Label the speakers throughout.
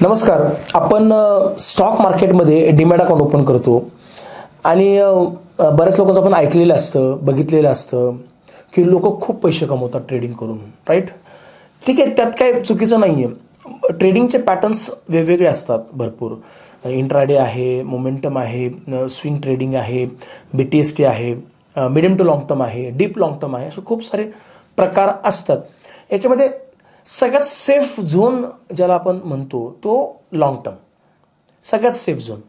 Speaker 1: नमस्कार. आपण स्टॉक मार्केटमध्ये डीमॅट अकाउंट ओपन करतो आणि बऱ्याच लोकांचं आपण ऐकलेलं असतं, बघितलेलं असतं की लोक खूप पैसे कमवतात ट्रेडिंग करून, राईट? ठीक आहे, त्यात काय चुकीचं नाही आहे. ट्रेडिंगचे पॅटर्न्स वेगवेगळे असतात भरपूर. इंट्राडे आहे, मोमेंटम आहे, स्विंग ट्रेडिंग आहे, BTST आहे, मिडियम टू लाँग टर्म आहे, डीप लाँग टर्म आहे, असे खूप सारे प्रकार असतात. याच्यामध्ये सगळ्यात सेफ झोन ज्याला आपण म्हणतो तो लाँग टर्म, सगळ्यात सेफ झोन.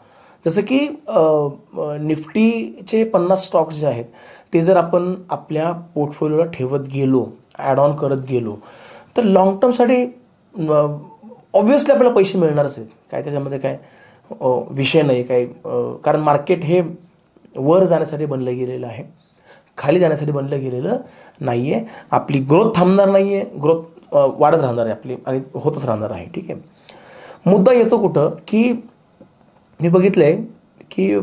Speaker 1: जसं की निफ्टीचे 50 स्टॉक्स जे आहेत ते जर आपण आपल्या पोर्टफोलिओला ठेवत गेलो, ॲड ऑन करत गेलो, तर लाँग टर्मसाठी ऑब्व्हियसली आपल्याला पैसे मिळणारच आहेत. काय त्याच्यामध्ये काय विषय नाही काय, कारण मार्केट हे वर जाण्यासाठी बनलं गेलेलं आहे, खाली जाण्यासाठी बनलं गेलेलं नाही आहे. आपली ग्रोथ थांबणार नाही आहे, ग्रोथ वाढत राहणार आहे आपली आणि होतच राहणार आहे. ठीक आहे. मुद्दा येतो कुठं की मी बघितलं आहे की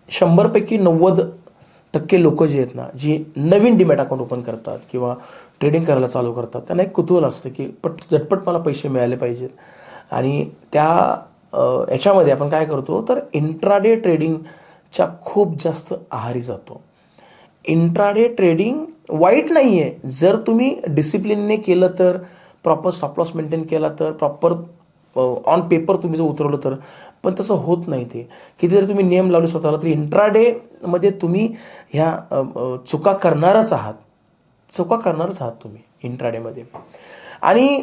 Speaker 1: 100पैकी 90% लोक जे आहेत ना, जी नवीन डीमॅट अकाउंट ओपन करतात किंवा ट्रेडिंग करायला चालू करतात, त्यांना एक कुतूहल असतं की झटपट मला पैसे मिळाले पाहिजेत. आणि त्या याच्यामध्ये आपण काय करतो तर इंट्राडे ट्रेडिंगच्या खूप जास्त आहारी जातो. इंट्राडे ट्रेडिंग वाईट नाही आहे जर तुम्ही डिसिप्लिनने केलं तर, प्रॉपर स्टॉप लॉस मेंटेन केला तर, प्रॉपर ऑन पेपर तुम्ही जर उतरवलं तर. पण तसं होत नाही. ते किती जरी तुम्ही नियम लावले स्वतःला तरी इंट्राडेमध्ये तुम्ही ह्या चुका करणारच आहात, तुम्ही इंट्राडेमध्ये. आणि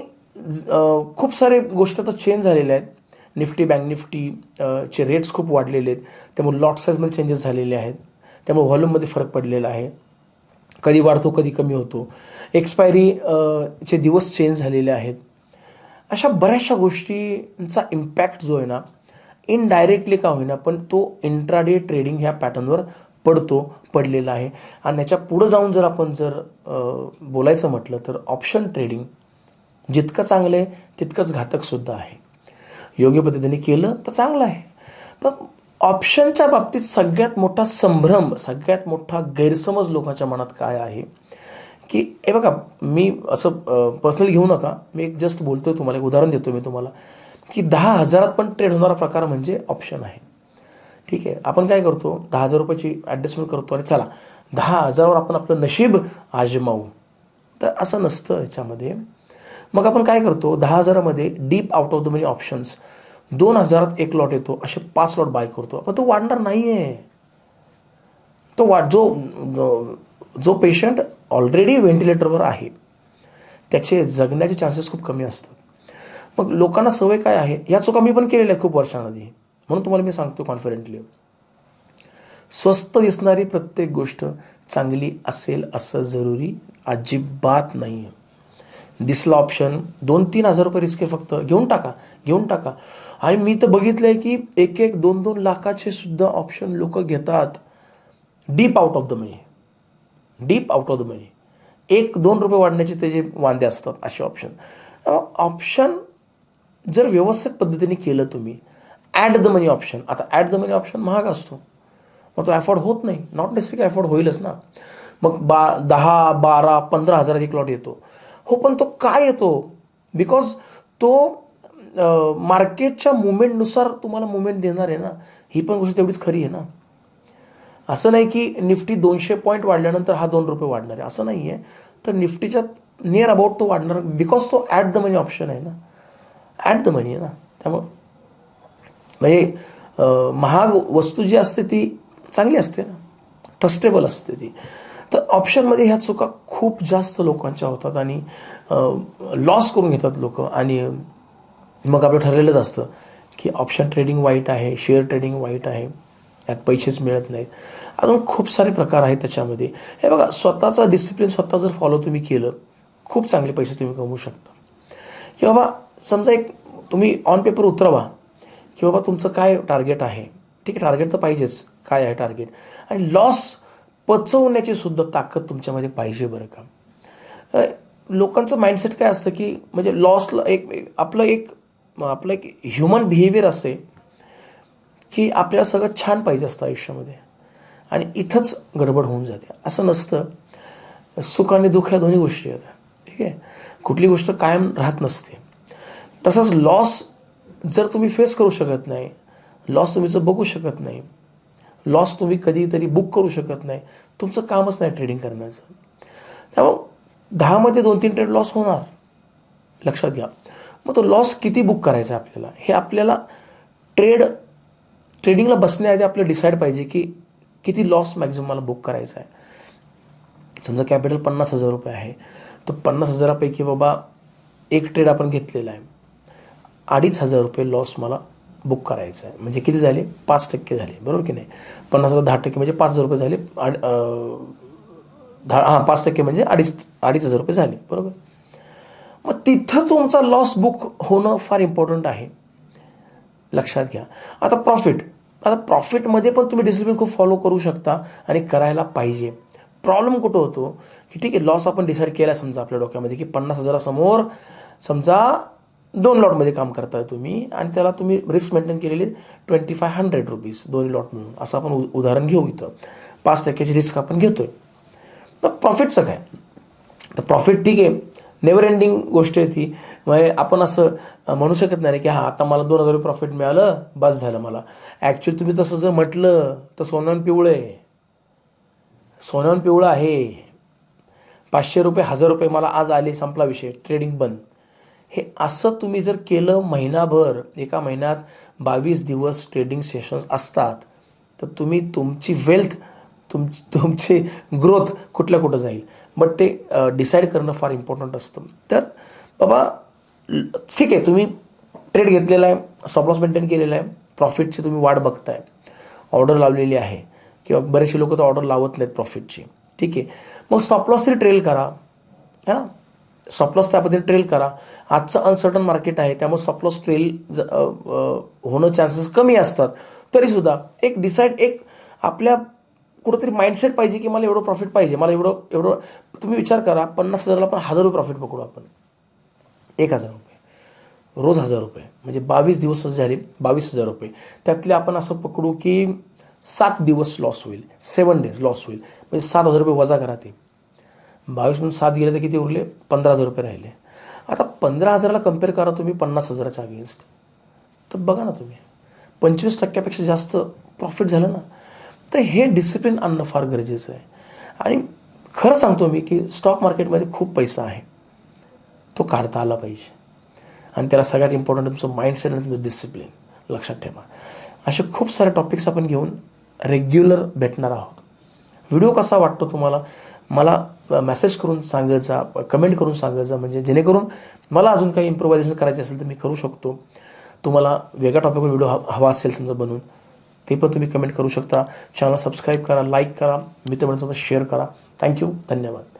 Speaker 1: खूप सारे गोष्टी आता चेंज झालेल्या आहेत. निफ्टी, बँक निफ्टी चे रेट्स खूप वाढलेले आहेत, त्यामुळे लॉट साईजमध्ये चेंजेस झालेले आहेत, त्यामुळे व्हॉल्यूममध्ये फरक पडलेला आहे. कधी वाढतो कधी कमी होतो. एक्सपायरी चे दिवस चेंज झालेले आहेत. अशा बऱ्याचशा गोष्टींचा इम्पॅक्ट जो आहे ना, इनडायरेक्टली का होईना पण तो इंट्राडे ट्रेडिंग ह्या पॅटर्नवर पडलेला आहे. आणि याच्या पुढं जाऊन जर आपण बोलायचं म्हटलं तर ऑप्शन ट्रेडिंग जितकं चांगलं आहे तितकंच घातकसुद्धा आहे. योग्य पद्धतीने केलं तर चांगलं आहे. पण ऑप्शनच्या बाबतीत सगळ्यात मोठा संभ्रम, सगळ्यात मोठा गैरसमज लोकांच्या मनात काय आहे की हे बघा, मी असं पर्सनली घेऊ नका, मी एक जस्ट बोलतोय तुम्हाला, एक उदाहरण देतो मी तुम्हाला की 10,000 पण ट्रेड होणारा प्रकार म्हणजे ऑप्शन आहे. ठीक आहे, आपण काय करतो, 10,000 रुपयाची ॲडजस्टमेंट करतो आणि चला 10,000वर आपण आपलं नशीब आजमावू. तर असं नसतं याच्यामध्ये. मग आपण काय करतो, 10,000मध्ये deep out of the money options 2,000 एक लॉट येतो, असे 5 लॉट बाय करतो. पण तो वाढणार नाही आहे. जो पेशंट ऑलरेडी व्हेंटिलेटरवर आहे त्याचे जगण्याचे चान्सेस खूप कमी असतात. मग लोकांना सवय काय आहे, ह्या चुका मी पण केलेल्या आहेत खूप वर्षांआधी, म्हणून तुम्हाला मी सांगतो कॉन्फिडेंटली, स्वस्त दिसणारी प्रत्येक गोष्ट चांगली असेल असं जरुरी अजिबात नाही आहे. दिसला ऑप्शन 2-3 हजार रुपये रिस्क आहे, फक्त घेऊन टाका. आणि मी तर बघितलं आहे की 1-1, 2-2 लाखाचे सुद्धा ऑप्शन लोक घेतात. डीप आउट ऑफ द मनी, 1-2 रुपये वाढण्याचे त्याचे वांदे असतात असे ऑप्शन. जर व्यवस्थित पद्धतीने केलं तुम्ही, ॲड द मनी ऑप्शन. आता ॲड द मनी ऑप्शन महाग असतो, मग तो अफोर्ड होत नाही. नॉट नेसेसरी अफोर्ड होईलच ना. मग 10, 12, 15 हजारात एक लॉट येतो. हो, पण तो काय येतो, बिकॉज तो मार्केटच्या मुवमेंटनुसार तुम्हाला मुवमेंट देणार आहे ना. ही पण गोष्ट तेवढीच खरी आहे ना. असं नाही की निफ्टी 200 पॉईंट वाढल्यानंतर हा 2 रुपये वाढणार आहे, असं नाही आहे. तर निफ्टीच्या नियर अबाउट तो वाढणार, बिकॉज तो ॲट द मनी ऑप्शन आहे ना, ॲट द मनी आहे ना. त्यामुळं म्हणजे महाग वस्तू जी असते ती चांगली असते ना, ट्रस्टेबल असते ती. तर ऑप्शनमध्ये ह्या चुका खूप जास्त लोकांच्या होतात आणि लॉस करून घेतात लोक. आणि मग आपलं ठरलेलंच असतं की ऑप्शन ट्रेडिंग वाईट आहे, शेअर ट्रेडिंग वाईट आहे, यात पैसेच मिळत नाहीत. अजून खूप सारे प्रकार आहेत त्याच्यामध्ये. हे बघा, स्वतःचा डिसिप्लिन स्वतः जर फॉलो तुम्ही केलं, खूप चांगले पैसे तुम्ही कमवू शकता. की बाबा समजा एक तुम्ही ऑन पेपर उतरवा की बाबा तुमचं काय टार्गेट आहे. ठीक आहे, टार्गेट तर पाहिजेच, काय आहे टार्गेट, आणि लॉस पचवण्याची सुद्धा ताकद तुमच्यामध्ये पाहिजे बरं का. लोकांचं माइंडसेट काय असतं की म्हणजे लॉसला आपलं एक ह्युमन बिहेवियर असते की आपल्याला सगळं छान पाहिजे असतं आयुष्यामध्ये, आणि इथंच गडबड होऊन जाते. असं नसतं. सुख आणि दुःख ह्या दोन्ही गोष्टी आहेत. ठीक आहे, कुठली गोष्ट कायम राहत नसते. तसंच लॉस जर तुम्ही फेस करू शकत नाही, लॉस तुम्हीचं बघू शकत नाही, लॉस तुम्ही कधीतरी बुक करू शकत नाही, तुमचं कामच नाही ट्रेडिंग करण्याचं. त्यामुळं 10मध्ये 2-3 ट्रेड लॉस होणार, लक्षात घ्या. मग तो लॉस किती बुक करायचा आपल्याला, हे आपल्याला ट्रेडिंगला बसण्याआधी आपल्याला डिसाईड पाहिजे की किती लॉस मॅक्झिमम मला बुक करायचा आहे. समजा कॅपिटल 50,000 रुपये आहे, तर 50,000पैकी बाबा एक ट्रेड आपण घेतलेला आहे, 2,500 रुपये लॉस मला बुक करायचं आहे. म्हणजे किती झाले, 5% झाले, बरोबर की नाही. 50,000 10% म्हणजे 5,000 रुपये झाले. 5% म्हणजे 2,500 रुपये झाले, बरोबर. मग तिथं तुमचा लॉस बुक होणं फार इम्पॉर्टंट आहे, लक्षात घ्या. आता प्रॉफिटमध्ये पण तुम्ही डिसिप्लिन खूप फॉलो करू शकता आणि करायला पाहिजे. प्रॉब्लेम कुठं होतो की ठीक आहे, लॉस आपण डिसाईड केला समजा आपल्या डोक्यामध्ये की 50,000 समोर समजा 2 लॉटमध्ये काम करताय तुम्ही आणि त्याला तुम्ही रिस्क मेंटेन केलेली 2,500 रुपीज दोन्ही लॉट म्हणून, असं आपण उदाहरण घेऊ. इथं 5% रिस्क आपण घेतोय. मग प्रॉफिटचं काय, तर प्रॉफिट ठीक आहे, नेवर एंडिंग गोष्ट आहे ती. म्हणजे आपण असं म्हणू शकत नाही की आता मला 2,000 रुपये प्रॉफिट मिळालं बस झालं मला. ॲक्च्युली तुम्ही तसं जर म्हटलं तर सोन्याहून पिवळं आहे. 500 रुपये 1,000 रुपये मला आज आले, संपला विषय, ट्रेडिंग बंद. हे असं तुम्ही जर केलं महिनाभर, एका महिन्यात 22 दिवस ट्रेडिंग सेशन्स असतात, तर तुमची वेल्थ, तुमची ग्रोथ कुठं जाईल. बट ते डिसाईड करणं फार इम्पॉर्टंट असतं. तर बाबा ठीक आहे, तुम्ही ट्रेड घेतलेला आहे, स्टॉप लॉस मेंटेन केलेला आहे, प्रॉफिटची तुम्ही वाट बघताय, ऑर्डर लावलेली आहे, किंवा बरेचसे लोक तर ऑर्डर लावत नाहीत प्रॉफिटची, ठीक आहे. मग स्टॉप लॉस तरी ट्रेल करा, है ना. स्टॉप लॉस त्या पद्धतीने ट्रेल करा. आजचं अनसर्टन मार्केट आहे, त्यामुळे स्टॉप लॉस ट्रेल होणं चान्सेस कमी असतात. तरीसुद्धा एक आपल्या कुठंतरी माइंडसेट पाहिजे की मला एवढं प्रॉफिट पाहिजे, मला एवढं. तुम्ही विचार करा, 50,000ला आपण 1,000 रुपये प्रॉफिट पकडू आपण, 1,000 रुपये रोज, 1,000 रुपये म्हणजे 22 दिवस झाले 22,000 रुपये. त्यातले आपण असं पकडू की 7 दिवस लॉस होईल, 7 डेज लॉस होईल, म्हणजे 7,000 रुपये वजा करा. ते 22 म्हणून 7 गेले तर किती उरले, 15,000 रुपये राहिले. आता 15,000ला कम्पेअर करा तुम्ही 50,000च्या अगेन्स्ट, तर बघा ना तुम्ही 25%पेक्षा जास्त प्रॉफिट झालं ना. तर हे डिसिप्लिन आणणं फार गरजेचं आहे. आणि खरं सांगतो मी की स्टॉक मार्केटमध्ये खूप पैसा आहे, तो काढता आला पाहिजे. आणि त्याला सगळ्यात इम्पॉर्टंट तुमचं माइंडसेट आणि तुमचं डिसिप्लिन, लक्षात ठेवा. असे खूप सारे टॉपिक्स आपण घेऊन रेग्युलर भेटणार आहोत. व्हिडिओ कसा वाटतो तुम्हाला मला मेसेज करून सांगत जा, कमेंट करून सांगत जा, म्हणजे जेणेकरून मला अजून काही इम्प्रोव्हायझेशन करायचे असेल तर मी करू शकतो. तुम्हाला वेगळ्या टॉपिकवर व्हिडिओ हवा असेल समजा बनवून, ते पण तुम्ही कमेंट करू शकता. चॅनल सबस्क्राईब करा, लाईक करा, मित्रमंडळासोबत शेअर करा. थँक्यू, धन्यवाद.